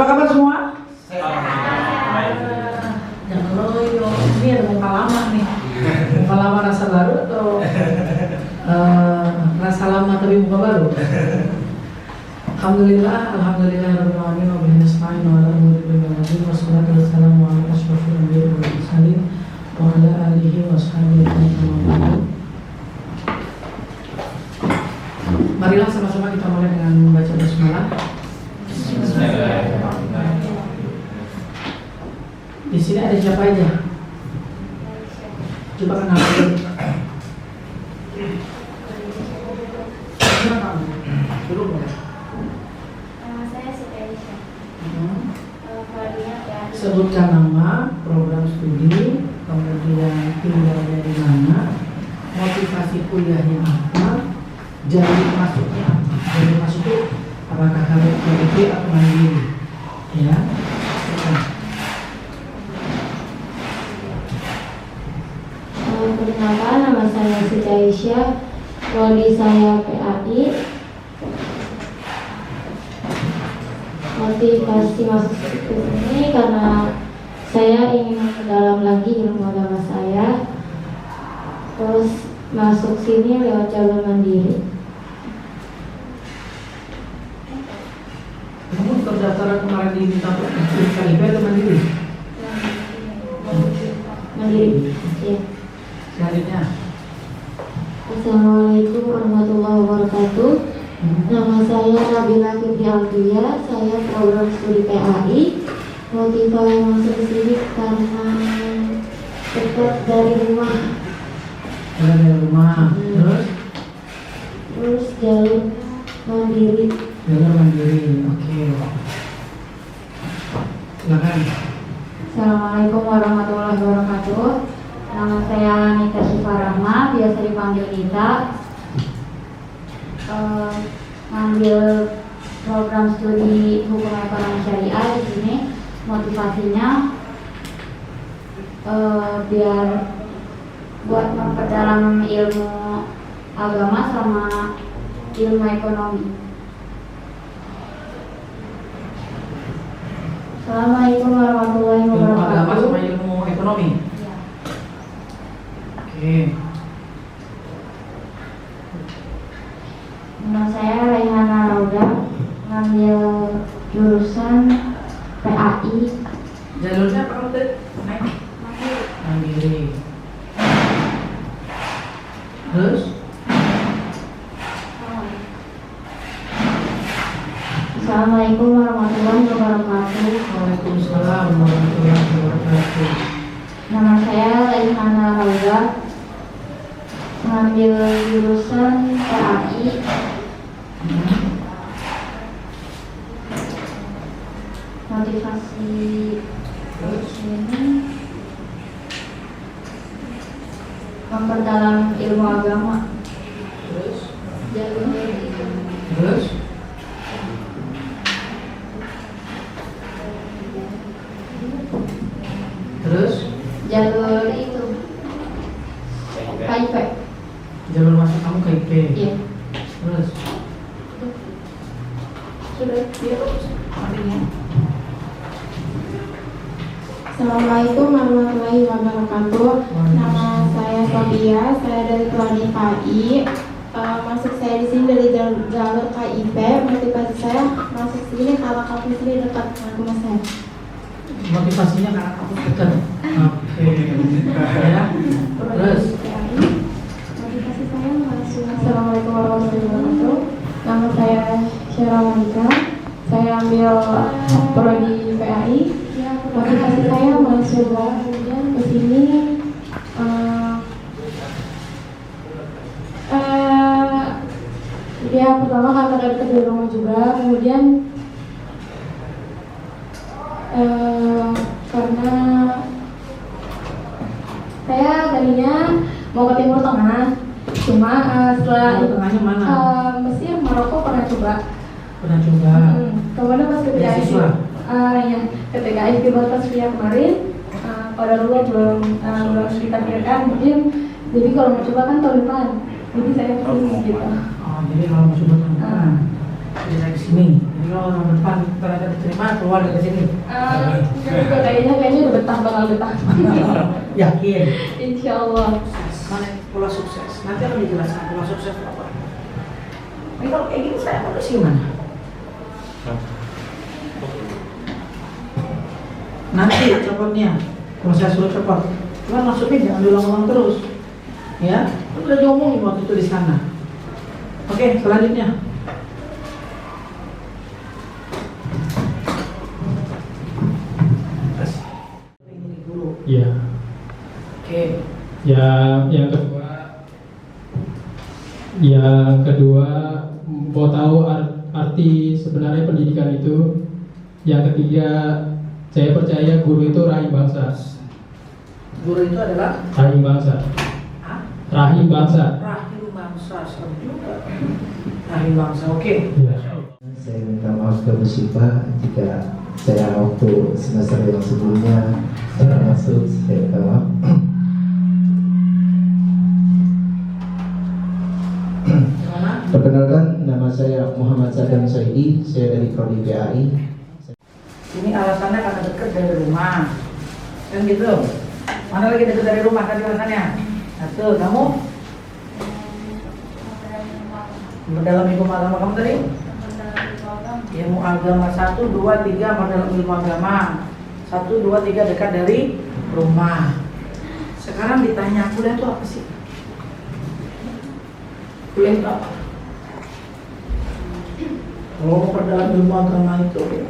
Apa kabar semua? Sehat. Jangan loyo. Ini ada muka lama nih. Muka lama rasa baru atau rasa lama tapi muka baru? Alhamdulillah, rabbil alamin wa bihi nasta'in wa ala umuri dunya wa din wassalatu wassalamu ala asyrofil anbiya'i wal mursalin wa ala alihi wa sahbihi ajma'in. Marilah sama-sama kita mulai dengan membaca basmalah. Di sini ada siapa aja? Coba kenalin. Siapa kamu? Dulu boleh. Nama saya Siti Aisyah. Sebutkan nama, program studi, kemudian tinggalnya di mana, motivasi kuliahnya apa, jalur masuknya apa. Jalur masuk itu apakah kalian PDP atau mandiri? Ya. Perkenalkan, nama saya Siti Aisyah. Prodi saya PAI. Motivasi masuk ke sini karena saya ingin memperdalam lagi ilmu agama saya. Terus masuk sini lewat jalur mandiri. Kamu pendaftaran kemarin diminta untuk KIP atau mandiri? Mandiri. Ya. Selanjutnya. Assalamualaikum warahmatullahi wabarakatuh. Nama saya Nabila Fitri Aldia. Saya program studi PAI. Motivasi masuk ke sini karena dekat dari rumah. Dari rumah. Terus jalur mandiri. Jalur mandiri. Oke. Silakan. Assalamualaikum warahmatullahi wabarakatuh. Nama saya Nita Syifa Rahma, biasa dipanggil Nita. Ngambil program studi hukum ekonomi syariah di sini. Motivasinya biar buat memperdalam ilmu agama sama ilmu ekonomi. Assalamualaikum warahmatullahi Ilmu agama wabarakatuh. sama ilmu ekonomi. Ya. Oke. Nama saya Raihana Rauda, ngambil jurusan PAI. Jalurnya apa kamu tadi? Mandiri. Terus? Assalamualaikum warahmatullahi wabarakatuh. Waalaikumsalam warahmatullahi wabarakatuh. Nama saya Raihana Rauda, ngambil jurusan PAI. Motivasi ini memperdalam ilmu agama. Terus? Jalur itu. Terus? Terus? Jalur itu KIP. Jalur masuk kamu ke IP. Iya. Terus? Sudah. Iya. Artinya? Assalamualaikum warahmatullahi wabarakatuh. Nama saya Fabia, saya dari Prodi PAI. Masuk saya di sini dari jalur KIP. Motivasi saya masuk sini karena kampus ini dekat dengan rumah saya. Motivasinya karena kamu dekat. Oke. Ya. Terus? Motivasi saya masuk. Assalamualaikum warahmatullahi wabarakatuh. Nama saya Syara Monika. Saya ambil Prodi PAI. Motivasi saya masuk ke sini ya pertama karena dekat dari rumah juga, kemudian karena saya tadinya mau ke Timur Tengah, cuma setelah Timur Tengahnya mana? Mesir, Maroko pernah coba. Pernah coba. Kemudian pas ketika Beasiswa? ya, ketika istimewa tasfiyah kemarin, pada dulu belum ditakdirkan mungkin. Jadi kalau mau coba kan tahun depan. Jadi saya pilih gitu. Oh, jadi kalau mau coba tahun depan. bisa ke sini. Jadi kalau tahun depan ternyata diterima keluar dari sini. Kayaknya udah bakal betah. Yakin. Insya Allah. Mana pola sukses? Nanti akan dijelaskan pola sukses itu apa. Ini kalau kayak gini saya harus gimana? Nanti copotnya, kalau saya suruh copot, cuma maksudnya jangan diulang-ulang terus, ya. Itu udah diomongin waktu itu di sana. Oke, selanjutnya. Ini dulu. Iya. Oke. Yang kedua mau tahu arti sebenarnya pendidikan itu. Yang ketiga, saya percaya guru itu rahim bangsa. Guru itu adalah Rahim bangsa. Hah? Rahim bangsa. Rahim bangsa, serem juga. Rahim bangsa, oke. Iya. Saya minta maaf ke Bu Syifa jika saya waktu semester yang sebelumnya saya masuk, saya minta maaf. Gimana? Perkenalkan, nama saya Muhammad Sadam Saidi, saya dari Prodi PAI. Ini alasannya karena dekat dari rumah, kan gitu. Mana lagi dekat dari rumah tadi alasannya? Satu, kamu berdalam ilmu agama kamu tadi? Ilmu agama 1, 2, 3 berdalam ilmu agama 1, 2, 3 dekat dari rumah. Sekarang ditanya kuliah itu apa sih? Kuliah itu apa? Kalau mau berdalam ilmu agama itu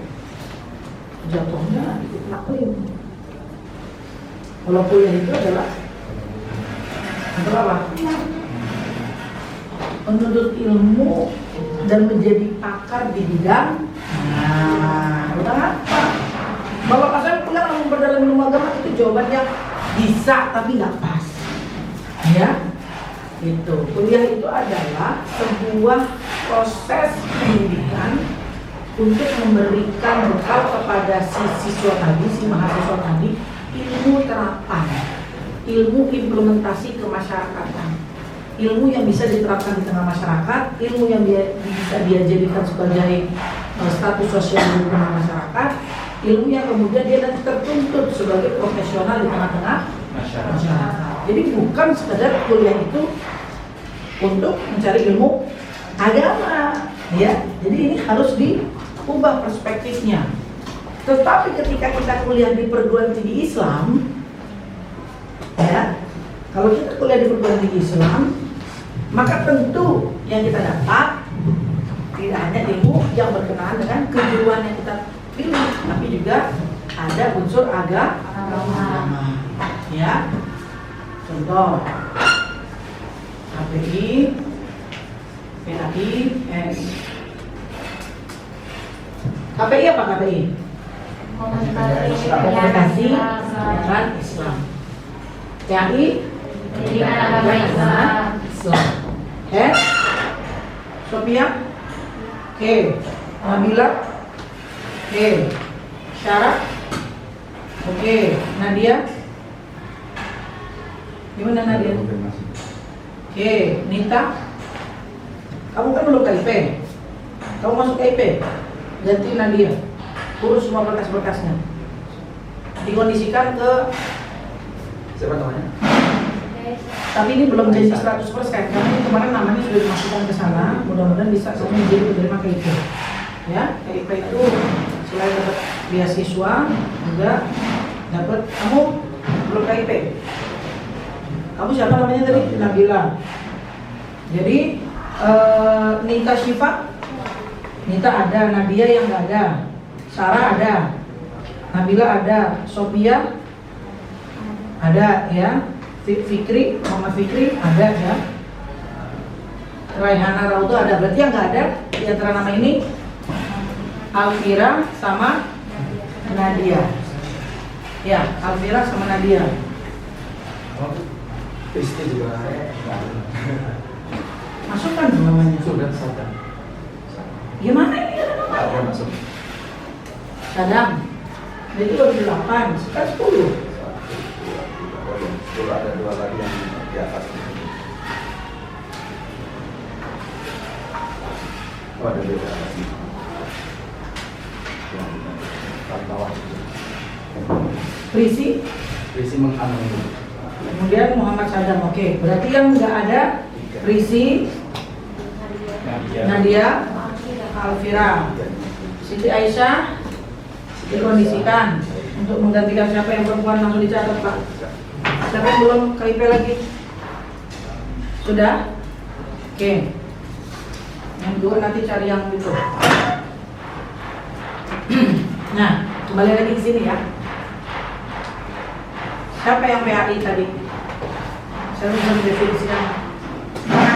jatuhnya ikut taklim. Kalau kuliah itu adalah apa? Menuntut ilmu dan menjadi pakar di bidang. Nah, udah apa? Bapak saya kuliah mau berdalam ilmu agama itu jawabannya bisa tapi nggak pas. Ya, itu kuliah itu adalah sebuah proses pendidikan untuk memberikan bekal kepada si siswa tadi, si mahasiswa tadi, ilmu terapan, ilmu implementasi kemasyarakatan, ilmu yang bisa diterapkan di tengah masyarakat, ilmu yang bisa dia jadikan sebagai status sosial di tengah masyarakat, ilmu yang kemudian dia nanti tertuntut sebagai profesional di tengah-tengah masyarakat. Jadi bukan sekedar kuliah itu untuk mencari ilmu agama, ya. Jadi ini harus diubah perspektifnya. Tetapi ketika kita kuliah di perguruan tinggi Islam, ya, kalau kita kuliah di perguruan tinggi Islam, maka tentu yang kita dapat tidak hanya ilmu yang berkenaan dengan kejuruan yang kita pilih, tapi juga ada unsur agama. Ya, contoh KPI, PAI, KPI apa KPI? Komunikasi Pendidikan Islam. PAI Pendidikan Agama Islam. Sophia, oke. Nabila, oke. Syarah, oke. Nadia, gimana Nadia? Oke. Nita, kamu kan belum KIP. Kamu masuk KIP, ganti Nadia, urus semua berkas-berkasnya, dikondisikan ke siapa namanya? Tapi ini belum jadi 100% karena ini kemarin namanya sudah dimasukkan ke sana. Mudah-mudahan bisa semuanya jadi penerima KIP. Ya, KIP itu selain dapat beasiswa juga dapat. Kamu belum KIP. Kamu siapa namanya tadi? Nabila. Jadi Nita Syifa, Nita ada, Nadia yang nggak ada, Sarah ada, Nabila ada, Sophia ada, ya. Fikri, Mama Fikri ada, ya. Raihana Rauto ada. Berarti yang nggak ada di antara nama ini Alfira sama Nadia. Ya, Alfira sama Nadia. Istri juga Masukkan namanya. sudah sadar. Gimana ini ada nama? Ada masuk. Sadam. Jadi baru 8, sekarang 10. Kalau ada dua lagi yang di atas. Oh, ada dua lagi. Prisi, mengandung. kemudian Muhammad Sadam. Oke, berarti yang nggak ada Prisi, Nadia, Alfira, Siti Aisyah dikondisikan untuk menggantikan siapa yang perempuan, langsung dicatat Pak. Siapa yang belum KIP lagi? Sudah? Oke. Yang dua nanti cari yang itu. Nah, kembali lagi ke sini ya. Siapa yang PAI tadi? Siapa bisa mendefinisikan?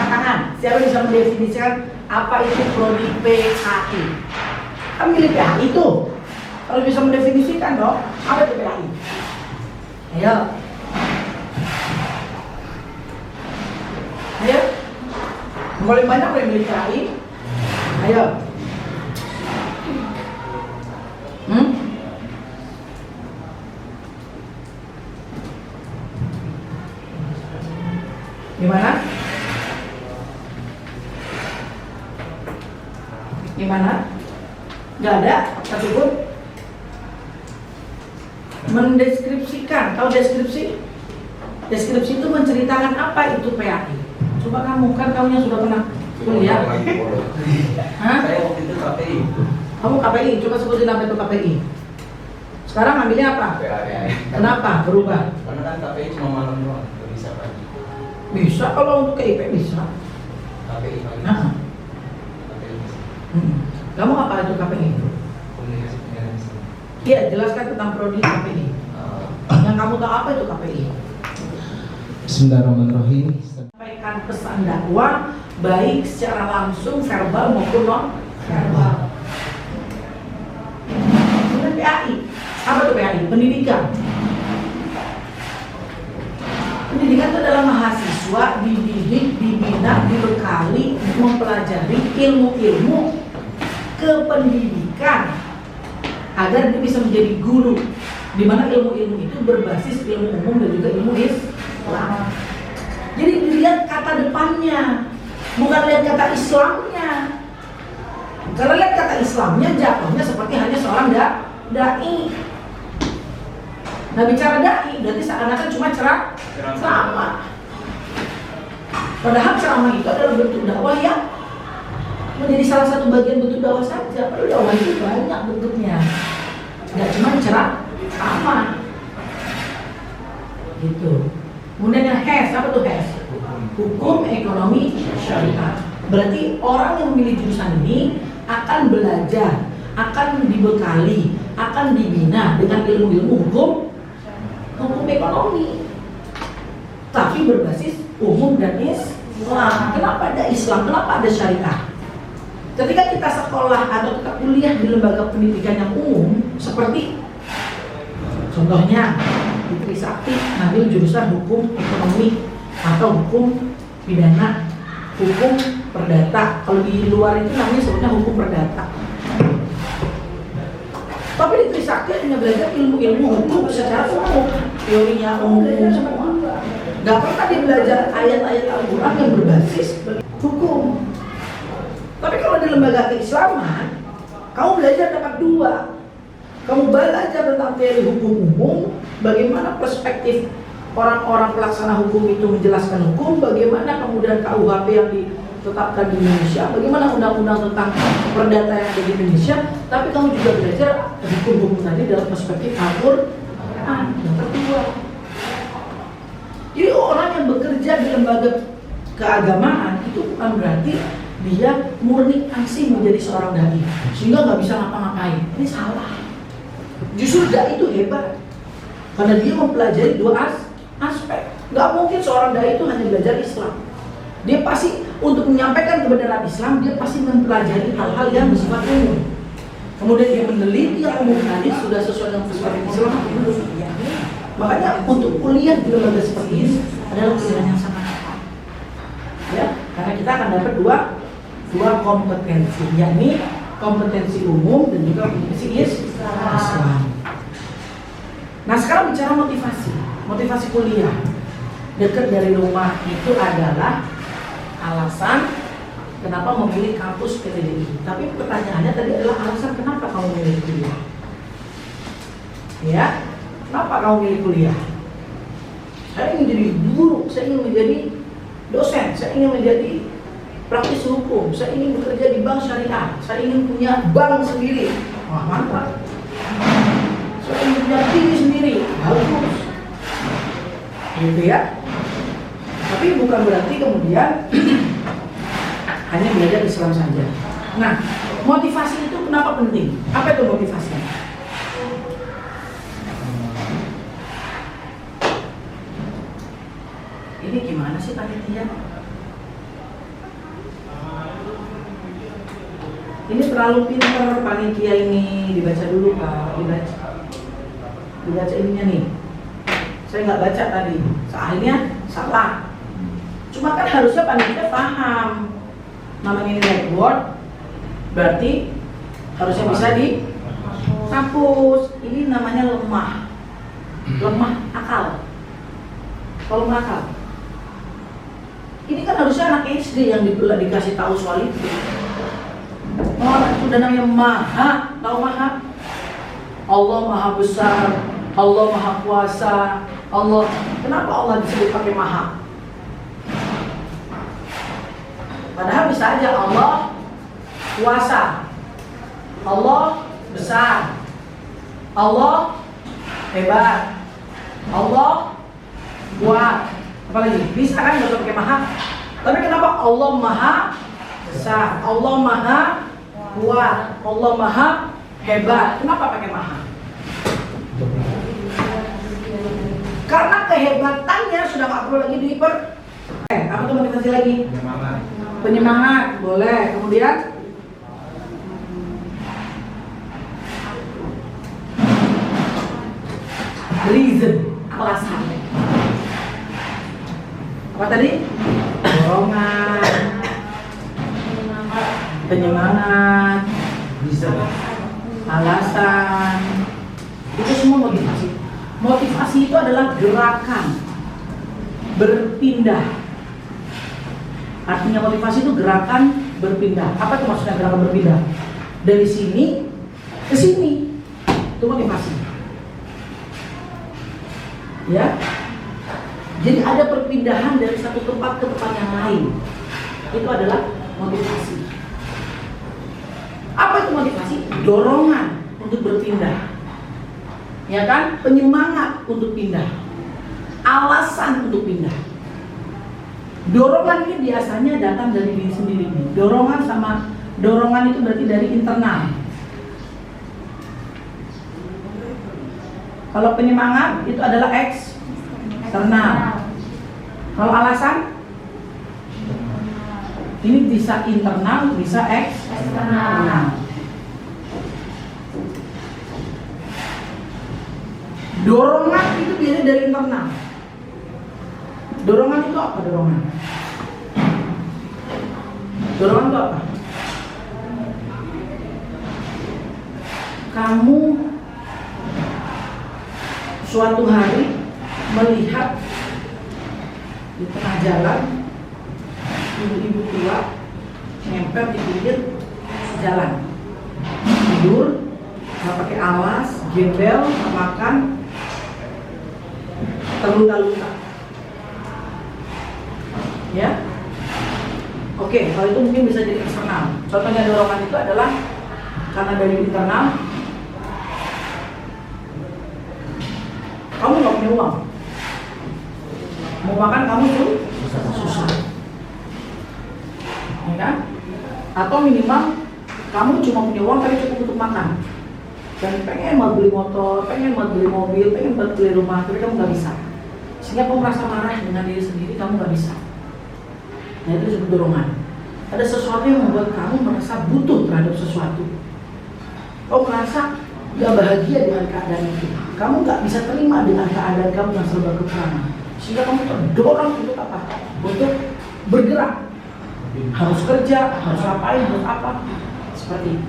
Tangan. Siapa bisa mendefinisikan apa itu prodi PAI? Kan milik PAI itu. Kalau bisa mendefinisikan dong, apa itu PAI? Ayo. Ayo. Paling banyak yang milik PAI. Ayo. Gimana? Gimana? Gak ada satupun. Mendeskripsikan, tahu deskripsi? Deskripsi itu menceritakan apa itu PAI. Coba kamu, kan kamu yang sudah pernah kuliah. Hah? Saya waktu itu KPI. Kamu KPI, coba sebutin apa itu KPI. Sekarang ambilnya apa? PAI. Kenapa berubah? Karena kan KPI cuma malam doang, nggak bisa pagi. Bisa kalau untuk KIP bisa. KPI pagi. Nah. KPI bisa. Kamu apa itu KPI? Komunikasi penyiaran. Iya, jelaskan tentang prodi KPI. Yang kamu tahu apa itu KPI? Bismillahirrahmanirrahim. Sampaikan pesan dakwah baik secara langsung verbal maupun non verbal. Kemudian PAI, apa itu PAI? Pendidikan. Pendidikan itu adalah mahasiswa dididik, dibina, dibekali, mempelajari ilmu-ilmu kependidikan agar dia bisa menjadi guru, di mana ilmu-ilmu itu berbasis ilmu umum dan juga ilmu Islam. Jadi dilihat kata depannya, bukan lihat kata Islamnya. Karena lihat kata Islamnya jatuhnya seperti hanya seorang dai. Nah, bicara dai berarti seakan-akan cuma ceramah. Padahal ceramah itu adalah bentuk dakwah yang menjadi salah satu bagian bentuk dakwah saja. Padahal dakwah itu banyak bentuknya, nggak cuma ceramah. Gitu. Kemudian yang HES, apa tuh HES? Hukum Ekonomi Syariah. Berarti orang yang memilih jurusan ini akan belajar, akan dibekali, akan dibina dengan ilmu-ilmu hukum ekonomi, tapi berbasis umum dan Islam. Kenapa ada Islam? Kenapa ada syariah? Ketika kita sekolah atau kita kuliah di lembaga pendidikan yang umum, seperti contohnya di Trisakti ngambil jurusan hukum ekonomi atau hukum pidana, hukum perdata. Kalau di luar itu namanya sebenarnya hukum perdata. Tapi di Trisakti hanya belajar ilmu-ilmu hukum secara umum, teorinya umum semua. Gak pernah dia belajar ayat-ayat Al-Quran yang berbasis hukum. Tapi kalau di lembaga keislaman, kamu belajar dapat dua. Kamu belajar tentang teori hukum umum, bagaimana perspektif orang-orang pelaksana hukum itu menjelaskan hukum, bagaimana kemudian KUHP yang ditetapkan di Indonesia, bagaimana undang-undang tentang perdata yang ada di Indonesia, tapi kamu juga belajar hukum-hukum tadi dalam perspektif Al-Quran. Yang kedua, jadi orang yang bekerja di lembaga keagamaan itu bukan berarti dia murni asing menjadi seorang dai sehingga nggak bisa ngapa-ngapain. Ini salah. Justru dai itu hebat karena dia mempelajari dua aspek. Nggak mungkin seorang dai itu hanya belajar Islam. Dia pasti untuk menyampaikan kebenaran Islam, dia pasti mempelajari hal-hal yang bersifat umum. Kemudian dia meneliti yang umum tadi sudah sesuai dengan perspektif Islam atau belum. Makanya untuk kuliah di lembaga seperti ini adalah pilihan yang sangat tepat. Ya, karena kita akan dapat dua kompetensi, yakni kompetensi umum dan juga kompetensi Islam. Nah, sekarang bicara motivasi kuliah. Dekat dari rumah itu adalah alasan kenapa memilih kampus PTDI. Tapi pertanyaannya tadi adalah alasan kenapa kamu memilih kuliah. Ya, Kenapa kamu milih kuliah? Saya ingin jadi guru, saya ingin menjadi dosen, saya ingin menjadi praktisi hukum, saya ingin bekerja di bank syariah, saya ingin punya bank sendiri. Wah, mantap. Saya ingin punya TV sendiri, bagus. Gitu ya. Tapi bukan berarti kemudian hanya belajar Islam saja. Nah, motivasi itu kenapa penting? Apa itu motivasi? Ini gimana sih panitia? Ini terlalu pintar panitia ini, dibaca dulu Kak, dibaca ininya nih. Saya nggak baca tadi, soalnya salah. Cuma kan harusnya panitia paham. Namanya ini whiteboard, berarti harusnya bisa dihapus. Ini namanya lemah akal. Kalau lemah akal, ini kan harusnya anak SD yang dikasih tahu soal itu. Oh, itu udah namanya maha, tahu maha? Allah maha besar, Allah maha kuasa, Allah. Kenapa Allah disebut pakai maha? Padahal bisa aja Allah kuasa, Allah besar, Allah hebat, Allah kuat. Apalagi bisa kan nggak usah pakai maha. Tapi kenapa Allah maha besar, Allah maha kuat, Allah maha hebat? Kenapa pakai maha? Karena kehebatannya sudah nggak perlu lagi apa tuh motivasi lagi? Penyemangat, boleh. Kemudian reason, alasan. Apa tadi? Dorongan, penyemangat, alasan. Itu semua motivasi. Motivasi itu adalah gerakan berpindah. Artinya motivasi itu gerakan berpindah. Apa itu maksudnya gerakan berpindah? Dari sini ke sini. Itu motivasi. Ya. Jadi ada perpindahan dari satu tempat ke tempat yang lain. Itu adalah motivasi. Apa itu motivasi? Dorongan untuk berpindah. Ya kan? Penyemangat untuk pindah. Alasan untuk pindah. Dorongan ini biasanya datang dari diri sendiri. Dorongan itu berarti dari internal. Kalau penyemangat itu adalah eksternal. Kalau alasan ini bisa internal, bisa eksternal. Dorongan itu biasanya dari internal. Dorongan itu apa dorongan? Dorongan itu apa? Kamu suatu hari melihat di tengah jalan ibu-ibu tua nempel di pinggir jalan, tidur, nggak pakai alas, gembel, makan, terluka-luka. Ya, oke, kalau itu mungkin bisa jadi eksternal. Contohnya dorongan itu adalah karena dari internal. Kamu nggak punya uang, mau makan kamu tuh susah, ya kan? Atau minimal kamu cuma punya uang tapi cukup untuk makan. Dan pengen mau beli motor, pengen mau beli mobil, pengen mau beli rumah, tapi kamu nggak bisa. Sehingga kamu merasa marah dengan diri sendiri, kamu nggak bisa. Nah itu disebut dorongan. Ada sesuatu yang membuat kamu merasa butuh terhadap sesuatu. Kamu merasa gak bahagia dengan keadaan itu. Kamu gak bisa terima dengan keadaan kamu yang serba kekurangan. Sehingga kamu terdorong untuk apa? Untuk bergerak. Harus kerja, harus ngapain, harus apa. Seperti itu.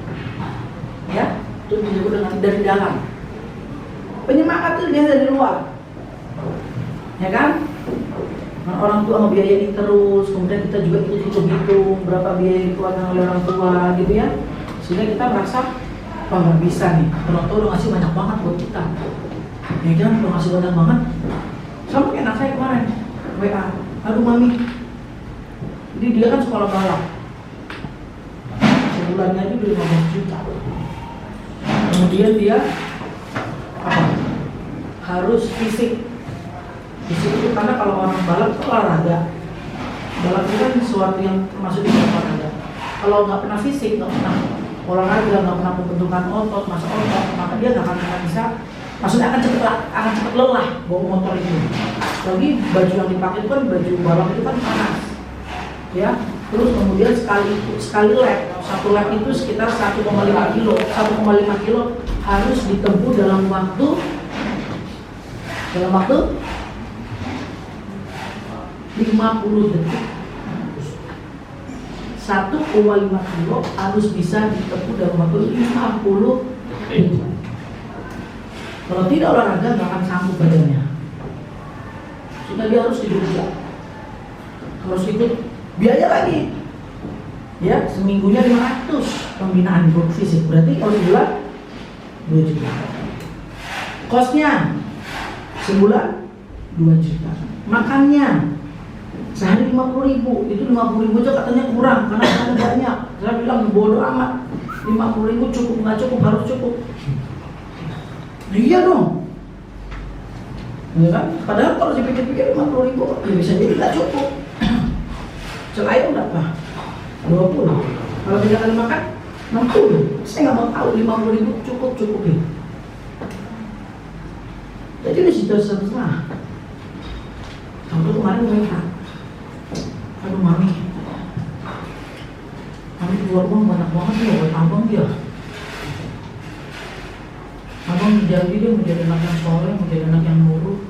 Ya, itu disebut dengan dari dalam. Penyemangat itu biasa dari luar. Ya kan? Nah, orang tua membiayai terus, kemudian kita juga ikut hitung berapa biaya yang dikeluarkan oleh orang tua gitu ya. Sehingga kita merasa, oh nggak bisa nih, orang tua udah ngasih banyak banget buat kita. Ya kan, kalau masih banyak banget. Sama kayak anak saya kemarin, WA, aduh mami. Jadi dia kan sekolah balap. Sebulannya itu udah 15 juta. Kemudian dia apa? Harus fisik. Fisik itu karena kalau orang balap itu olahraga. Balap itu kan sesuatu yang termasuk di olahraga. Kalau nggak pernah fisik, nggak pernah olahraga, nggak pernah pembentukan otot, masa otot, maka dia nggak akan bisa. Maksudnya akan cepat lelah bawa motor itu. Lagi baju yang dipakai itu kan baju balap itu kan panas, ya. Terus kemudian sekali lap, satu lap itu sekitar 1,5 kilo. 1,5 kilo harus ditempuh dalam waktu 50 detik. 1,5 kilo harus bisa ditempuh dalam waktu 50 detik. Kalau tidak olahraga nggak akan sanggup badannya. Sehingga dia harus tidur juga. Harus ikut biaya lagi. Ya, seminggunya 500 pembinaan fisik. Berarti kalau sebulan 2 juta. Kosnya sebulan 2 juta. Makannya sehari 50.000. Itu 50.000 aja katanya kurang karena makannya banyak. Saya bilang bodoh amat. 50.000 cukup nggak cukup, harus cukup. Nah, iya dong. Ya kan? Padahal kalau dipikir-pikir 50.000 ya bisa jadi nggak cukup. Selain berapa? 20. Kalau 3 kali makan 60. Saya nggak mau tahu 50.000 cukupin. Jadi di situ setengah. Contoh kemarin mereka, aduh mami keluar uang banyak banget nih buat abang dia. Abang menjadi dia menjadi anak yang soleh, menjadi anak yang nurut.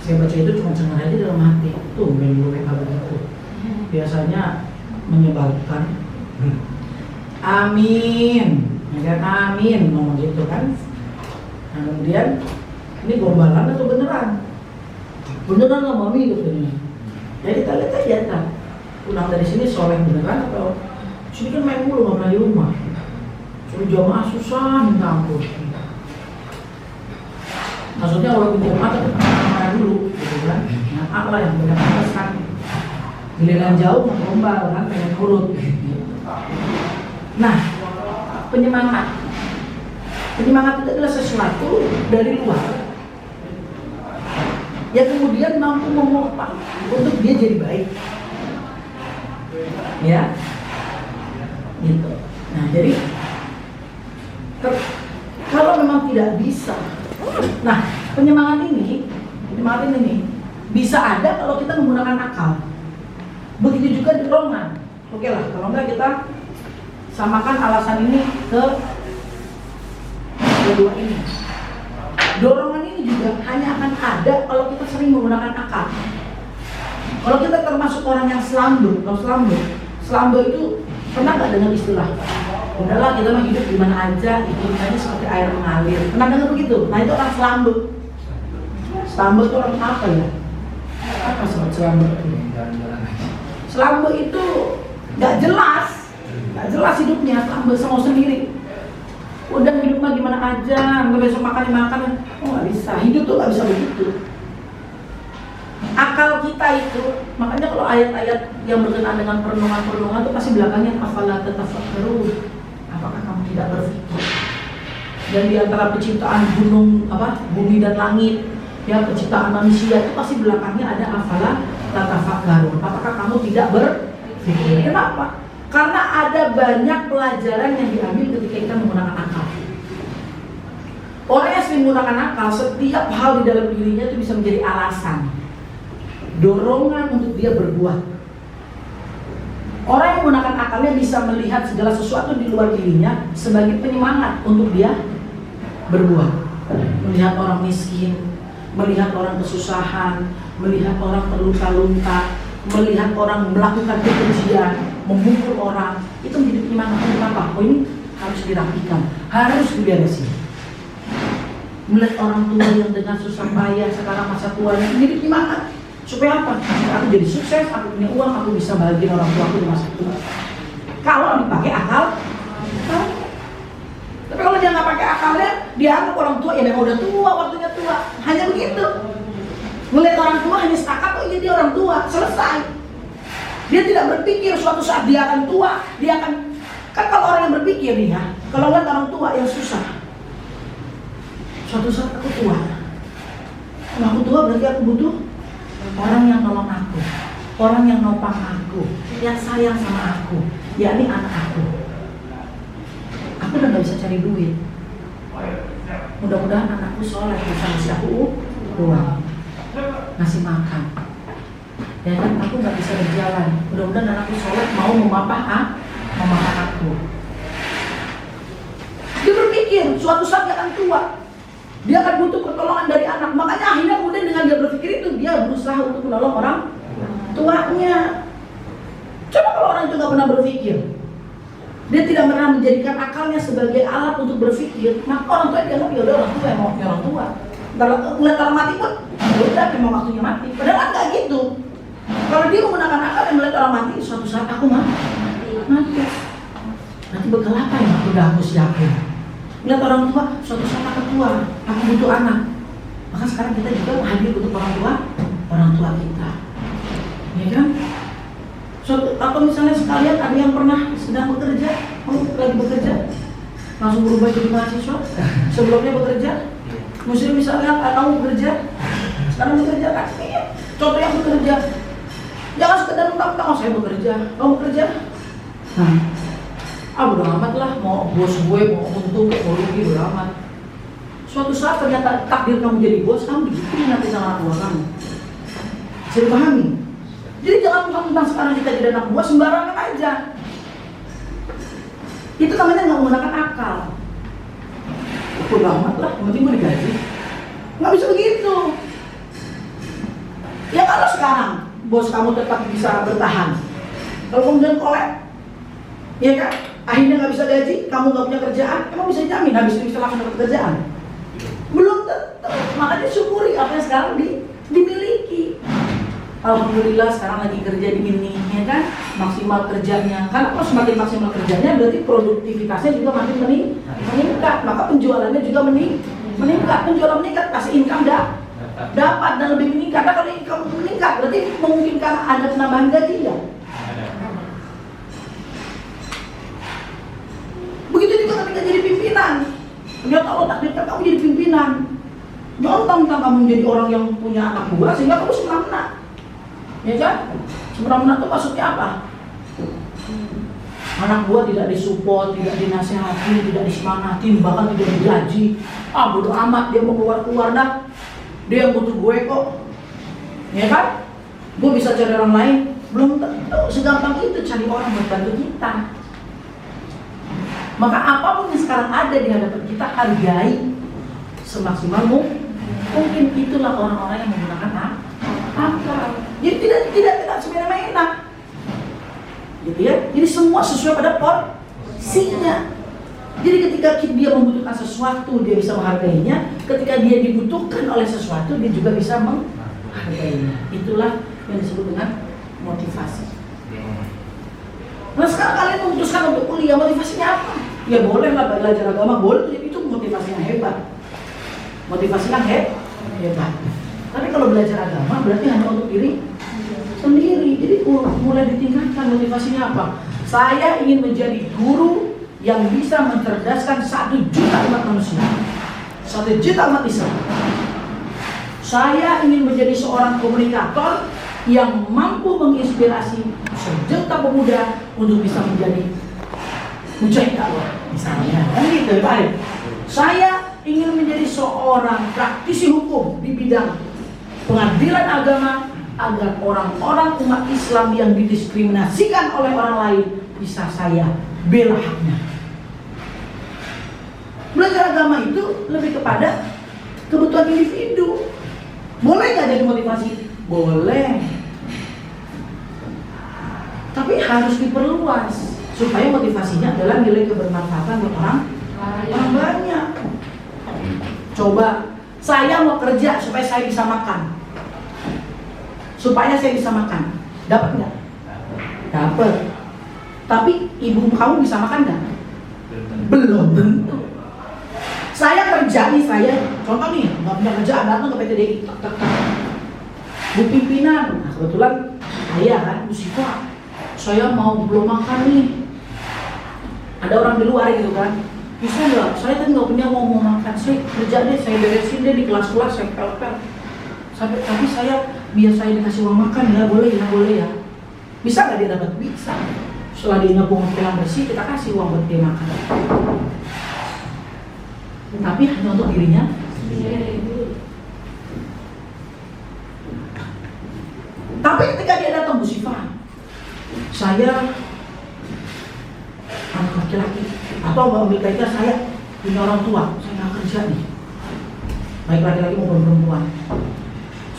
Saya baca itu cuma cengar aja dalam hati. Tuh main dulu mereka begitu. Biasanya menyebalkan. Amin, ya kan amin ngomong gitu kan. Nah kemudian ini gombalan atau beneran? Beneran lah mami katanya. Ya kita lihat aja kan. Pulang dari sini soleh beneran atau sini kan main mulu nggak pernah di rumah. Suruh jamaah susah minta ampun. Maksudnya walaupun jamaah tapi marah dulu, gitu kan? Nah, apa yang banyak pesan? Giliran jauh gombal kan pengen nurut. Nah, penyemangat itu adalah sesuatu dari luar yang kemudian mampu memompa untuk dia jadi baik, ya, gitu. Nah, jadi kalau memang tidak bisa, nah penyemangat ini bisa ada kalau kita menggunakan akal. Begitu juga dorongan. Oke lah, kalau enggak kita samakan alasan ini ke kedua ini. Dorongan ini juga hanya akan ada kalau kita sering menggunakan akal. Kalau kita termasuk orang yang slumber itu pernah nggak dengar istilah? Udahlah kita mah hidup di mana aja, hidup seperti air mengalir. Pernah dengar begitu? Nah itu orang slumber. Slumber itu orang apa ya? Apa sobat slumber itu? Slumber itu nggak jelas hidupnya, slumber sama sendiri. Udah hidup mah gimana aja, nggak besok makan, nggak bisa. Hidup tuh nggak bisa begitu. Akal kita itu, makanya kalau ayat-ayat yang berkenaan dengan perenungan itu pasti belakangnya afala tatafakkarun. Apakah kamu tidak berpikir? Dan di antara penciptaan bumi dan langit, ya penciptaan manusia itu pasti belakangnya ada afala tatafakkarun. Apakah kamu tidak berpikir? Kenapa? Karena ada banyak pelajaran yang diambil ketika kita menggunakan akal. Orang yang sering menggunakan akal, setiap hal di dalam dirinya itu bisa menjadi alasan, dorongan untuk dia berbuat. Orang yang menggunakan akalnya bisa melihat segala sesuatu di luar dirinya sebagai penyemangat untuk dia berbuat. Melihat orang miskin, melihat orang kesusahan, melihat orang terluka-luka, melihat orang melakukan kekejian, memukul orang, itu menjadi penyemangat. Kenapa? Oh ini harus dirapikan, harus diberesin. Melihat orang tua yang dengan susah payah sekarang masa tuanya menjadi penyemangat. Supaya apa? Aku jadi sukses, aku punya uang, aku bisa bahagiain orang tua aku di masa tua. Kalau dipakai akal. Tapi kalau dia nggak pakai akalnya, dia anggap orang tua ya memang udah tua, waktunya tua. Hanya begitu. Melihat orang tua hanya setakat, oh iya dia orang tua, selesai. Dia tidak berpikir suatu saat dia akan tua, dia akan, kan kalau orang yang berpikir nih ya, kalau lihat orang tua yang susah, suatu saat aku tua. Kalau aku tua berarti aku butuh orang yang nolong aku, orang yang nopang aku, yang sayang sama aku, yakni anak aku. Aku udah gak bisa cari duit. Mudah-mudahan anakku soleh bisa ngasih aku uang, ngasih makan. Ya kan, aku nggak bisa berjalan. Mudah-mudahan anakku soleh mau memapakan aku. Dia berpikir suatu saat dia akan tua, dia akan butuh pertolongan dari anak. Makanya akhirnya kemudian dengan dia berpikir itu, dia berusaha untuk menolong orang tuanya. Coba kalau orang itu nggak pernah berpikir, dia tidak pernah menjadikan akalnya sebagai alat untuk berpikir, maka orang tua dia nggak, ya udah orang tua yang mau orang tua. Kalau ngeliat orang mati pun, ya udah memang waktunya mati. Padahal kan nggak gitu. Kalau dia menggunakan akal dan melihat orang mati, suatu saat aku mati. Nanti bekal apa yang aku siapin? Melihat orang tua, suatu saat aku tua, aku butuh anak. Maka sekarang kita juga hadir untuk orang tua kita, ya kan? Atau misalnya sekalian ada yang pernah sedang bekerja, lagi bekerja, langsung berubah jadi mahasiswa, sebelumnya bekerja. Muslim misalnya kamu bekerja, sekarang bekerja kan? Contoh yang bekerja, jangan sekedar mentang-mentang, oh saya bekerja, kamu bekerja. Bodo amat lah, mau bos gue, mau untung, mau rugi, bodo amat. Suatu saat ternyata takdir kamu jadi bos, kamu digituin nanti sama anak buah kamu. Bisa dipahami? Jadi jangan mentang-mentang sekarang kita jadi anak buah, sembarangan aja. Itu namanya nggak menggunakan akal. Bodo amat lah, yang penting gue digaji. Nggak bisa begitu. Ya kalau sekarang bos kamu tetap bisa bertahan, kalau kemudian kolek, ya kan, akhirnya nggak bisa gaji, kamu nggak punya kerjaan, emang bisa dijamin habis itu bisa langsung dapat kerjaan? Belum tentu. Makanya syukuri apa yang sekarang dimiliki. Alhamdulillah sekarang lagi kerja di ini, ya kan, maksimal kerjanya. Karena kalau semakin maksimal kerjanya berarti produktivitasnya juga makin meningkat, maka penjualannya juga meningkat. Penjualan meningkat pasti income dapat dan lebih meningkat. Karena kalau income meningkat berarti memungkinkan ada penambahan gaji ya. Begitu juga ketika jadi pimpinan. Ternyata Allah takdirkan kamu jadi pimpinan. Jangan mentang-mentang kamu menjadi orang yang punya anak buah sehingga kamu semena-mena. Ya kan? Semena-mena itu maksudnya apa? Anak buah tidak disupport, tidak dinasehati, tidak disemangati, bahkan tidak digaji. Bodo amat, dia mau keluar dah. Dia yang butuh gue kok. Ya kan? Gue bisa cari orang lain. Belum tentu segampang itu cari orang buat bantu kita. Maka apapun yang sekarang ada di hadapan kita, hargai semaksimal mungkin. Itulah orang-orang yang menggunakan akal. Jadi tidak semena-mena, gitu ya. Jadi semua sesuai pada porsinya. Jadi ketika dia membutuhkan sesuatu, dia bisa menghargainya. Ketika dia dibutuhkan oleh sesuatu, dia juga bisa menghargainya. Itulah yang disebut dengan motivasi. Nah sekarang kalian memutuskan untuk kuliah, motivasinya apa? Ya boleh lah belajar agama, boleh, itu motivasi yang hebat. Motivasi yang hebat. Tapi kalau belajar agama berarti hanya untuk diri sendiri. Jadi mulai ditingkatkan motivasinya apa? Saya ingin menjadi guru yang bisa mencerdaskan 1 juta umat manusia, 1 juta umat Islam. Saya ingin menjadi seorang komunikator yang mampu menginspirasi 1 juta pemuda untuk bisa menjadi mujahid dakwah, misalnya. Kan gitu, baik. Saya ingin menjadi seorang praktisi hukum di bidang pengadilan agama agar orang-orang umat Islam yang didiskriminasikan oleh orang lain bisa saya bela haknya. Belajar agama itu lebih kepada kebutuhan individu. Boleh nggak jadi motivasi? Boleh. Tapi harus diperluas supaya motivasinya adalah nilai kebermanfaatan buat orang banyak. Coba, saya mau kerja supaya saya bisa makan. Supaya saya bisa makan. Dapat nggak? Dapat. Tapi ibu kamu bisa makan nggak? Belum tentu. Saya kerja kerja nih saya, contoh nih, nggak punya kerjaan, datang ke PTDI, tak. Bu pimpinan, nah kebetulan saya kan, Bu Siva, saya belum makan nih. Ada orang di luar gitu kan, bisa nggak? Saya kan nggak punya mau makan, saya kerja deh, saya beresin deh di kelas-kelas, saya pel-pel. Tapi saya biar saya dikasih uang makan ya, boleh ya. Bisa nggak dia dapat? Bisa. Setelah dia nabung pulang bersih, kita kasih uang buat dia makan. Tapi hanya untuk dirinya sendiri. Tapi ketika dia datang, Bu Siva, saya anak laki-laki atau Mbak Mikaita, saya punya orang tua, saya nggak kerja nih, baik laki-laki maupun perempuan.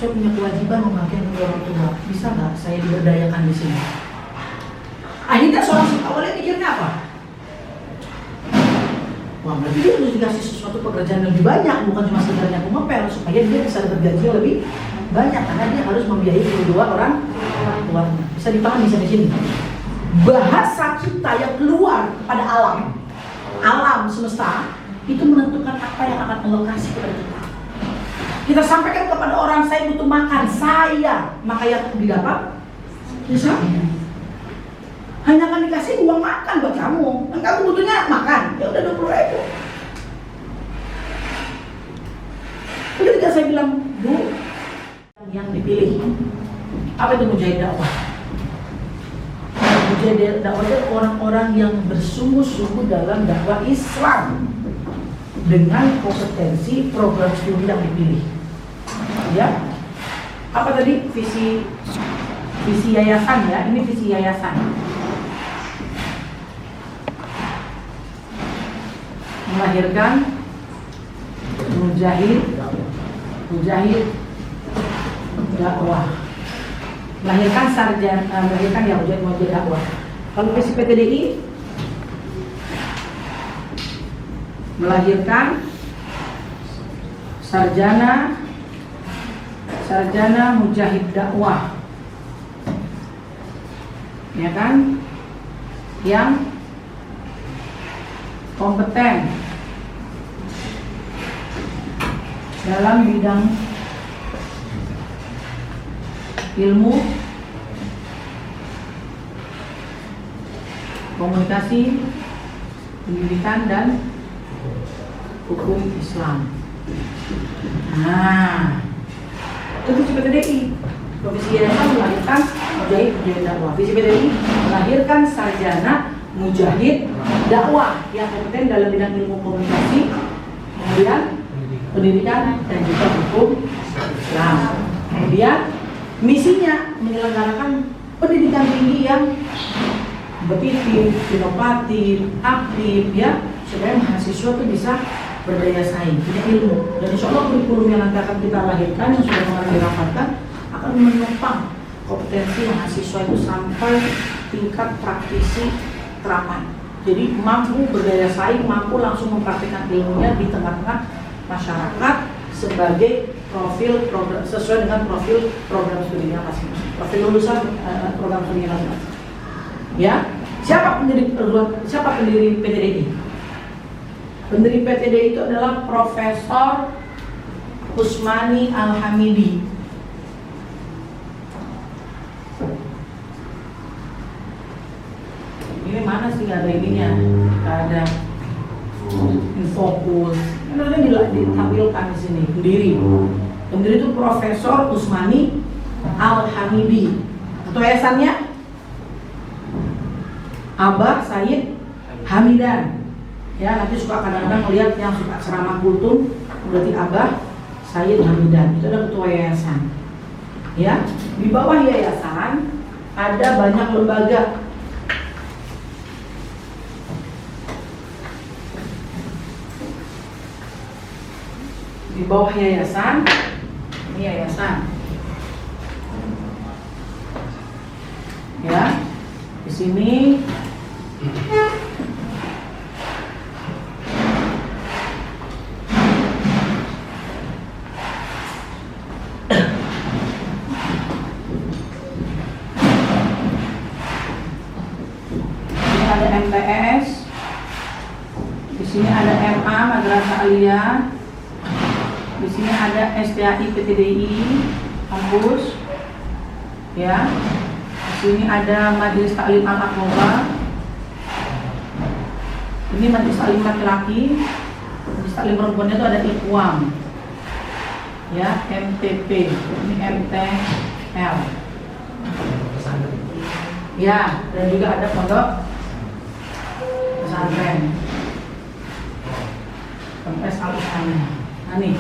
Saya punya kewajiban membagikan ke orang tua. Bisa nggak saya diberdayakan di sini? Akhirnya seorang si awalnya mikirnya apa? Wah, berarti dia harus dikasih sesuatu pekerjaan yang lebih banyak, bukan cuma sekedarnya ngepel, supaya dia bisa dapat gaji yang lebih banyak, karena dia harus membiayai kedua orang tuanya. Bisa dipahami sampai sini? Bahasa kita yang keluar kepada alam semesta itu menentukan apa yang akan alokasi kepada kita. Kita sampaikan kepada orang, saya butuh makan, maka yang didapat ya saya. Hanya akan dikasih uang makan buat kamu, dan kamu butuhnya makan, ya udah 20.000. Ketika saya bilang, Bu, yang dipilih, apa itu mujahid dakwah? Mujahid dakwah itu orang-orang yang bersungguh-sungguh dalam dakwah Islam dengan kompetensi program studi yang dipilih. Ya, apa tadi visi yayasan ya? Ini visi yayasan. Melahirkan mujahid dakwah, melahirkan sarjana, melahirkan ya mujahid dakwah. Kalau visi PTDI melahirkan sarjana mujahid dakwah, ya kan, yang kompeten dalam bidang ilmu komunikasi, pendidikan, dan hukum Islam. Nah, itu visi PTDI. Visi yayasan melahirkan mujahid dakwah. Visi PTDI melahirkan sarjana mujahid dakwah yang kompeten dalam bidang ilmu komunikasi, kemudian pendidikan, dan juga hukum Islam. Kemudian misinya menyelenggarakan pendidikan tinggi yang kompetitif, inovatif, aktif, ya, supaya mahasiswa itu bisa berdaya saing, punya ilmu. Dan insya Allah kurikulum yang nanti akan kita lahirkan, yang sudah kemarin dirapatkan, akan menopang kompetensi mahasiswa itu sampai tingkat praktisi terapan. Jadi mampu berdaya saing, mampu langsung mempraktikkan ilmunya di tengah-tengah masyarakat sebagai profil program, sesuai dengan profil program studinya masing-masing, profil lulusan program studinya masing-masing. Ya, siapa pendiri PTDI? Pendiri PTDI itu adalah Profesor Usmani Al-Hamidi. Ini mana sih, nggak ada ininya, nggak ada infokus. Ini ditampilkan di sini. Pendiri itu Profesor Usmani Al-Hamidi. Ketua yayasannya Abah Said Hamidan. Ya, nanti suka kadang-kadang melihat yang suka ceramah kultum, berarti Abah Said Hamidan. Itu adalah ketua yayasan. Ya, di bawah yayasan ada banyak lembaga. Di bawah yayasan, ini yayasan, ya, di sini ada MTS, di sini ada MA Madrasah Aliyah, Di sini ada STAI PTDI kampus. Ya. Di sini ada Majelis Taklim Al-Aqaba. Ini Majelis Taklim laki-laki. Majelis Taklim perempuannya itu ada IQWAM. Ya, MTP. Ini MTL. Ya, dan juga ada pondok pesantren. Pondok Al-Islami. Nah nih.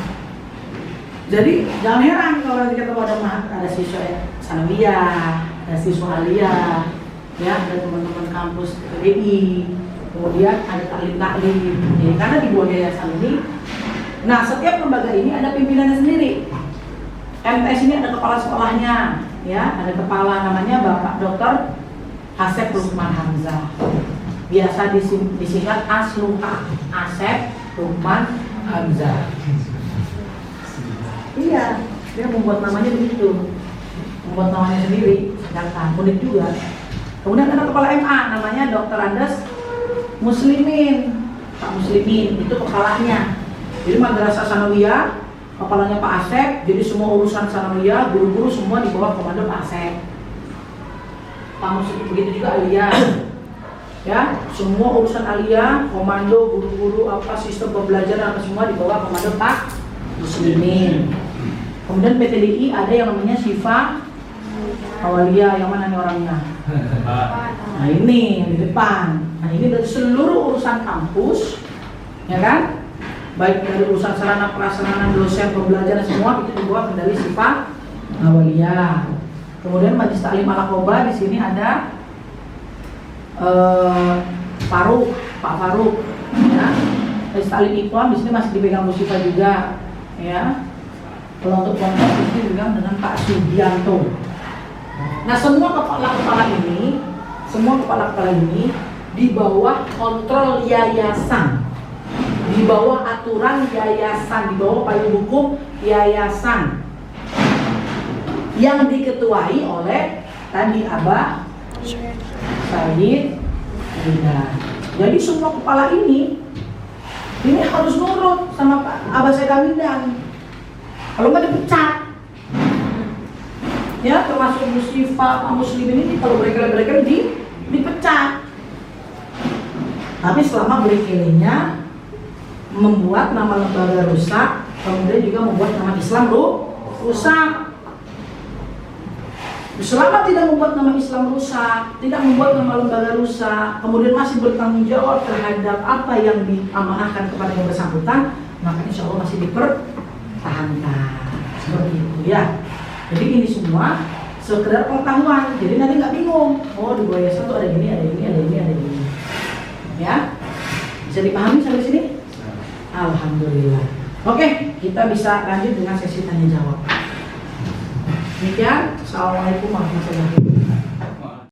Jadi jangan heran kalau nanti ketemu ada siswa sanawiyah, ada siswa aliyah, ya, ada teman-teman kampus PDI, kemudian ada taklim, ya, karena di bawah yayasan ini. Nah, setiap lembaga ini ada pimpinannya sendiri. MTS ini ada kepala sekolahnya, ya, ada kepala namanya Bapak Dr. Asep Lukman Hamzah. Biasa disingkat ASLUHA, Asep Lukman Hamzah. Iya, dia membuat namanya begitu, membuat namanya sendiri, dan unik juga. Kemudian ada kepala MA, namanya Dr. Andes Muslimin, Pak Muslimin, itu kepalanya. Jadi Madrasah Sanawiyah, kepalanya Pak Asep, jadi semua urusan Sanawiyah, guru-guru semua di bawah komando Pak Asep. Pak Muslimin, begitu juga aliyah. Ya, semua urusan aliyah, komando, guru-guru, apa sistem pembelajaran, apa semua di bawah komando Pak Muslimin. Kemudian PTDI ada yang namanya Syifa Awaliyah, yang mana nih orangnya? Nah ini yang di depan. Nah ini dari seluruh urusan kampus, ya kan? Baik dari urusan sarana prasarana, dosen, pembelajaran semua itu dibawa kendali Syifa Awaliyah. Kemudian Majelis Taklim Al-Aqaba, di sini ada Pak Faruk, ya. Majelis Taklim Iqwam di sini masih dipegang Bu Syifa juga. Ya, kalau untuk pondok ini dipegang dengan Pak Sugianto. Nah, semua kepala-kepala ini di bawah kontrol yayasan, di bawah aturan yayasan, di bawah payung hukum yayasan, yang diketuai oleh tadi Abah Said Rida. Jadi semua kepala ini harus nurut sama Pak Abah Said Hamidan. Kalau nggak dipecat. Ya, termasuk Bu Syifa, Pak Muslimin ini kalau mereka dipecat. Tapi selama berkelenya membuat nama lembaga rusak, kemudian juga membuat nama Islam rusak. Selama tidak membuat nama Islam rusak, tidak membuat nama lembaga rusak, kemudian masih bertanggung jawab terhadap apa yang diamanahkan kepada yang bersangkutan, maka insya Allah masih dipertahankan. Seperti itu ya. Jadi ini semua sekedar pengetahuan. Jadi nanti nggak bingung. Oh di bawah yayasan itu ada gini, ada ini, ada ini, ada ini. Ya, bisa dipahami sampai sini? Alhamdulillah. Oke, kita bisa lanjut dengan sesi tanya jawab. Demikian, assalamualaikum warahmatullahi wabarakatuh.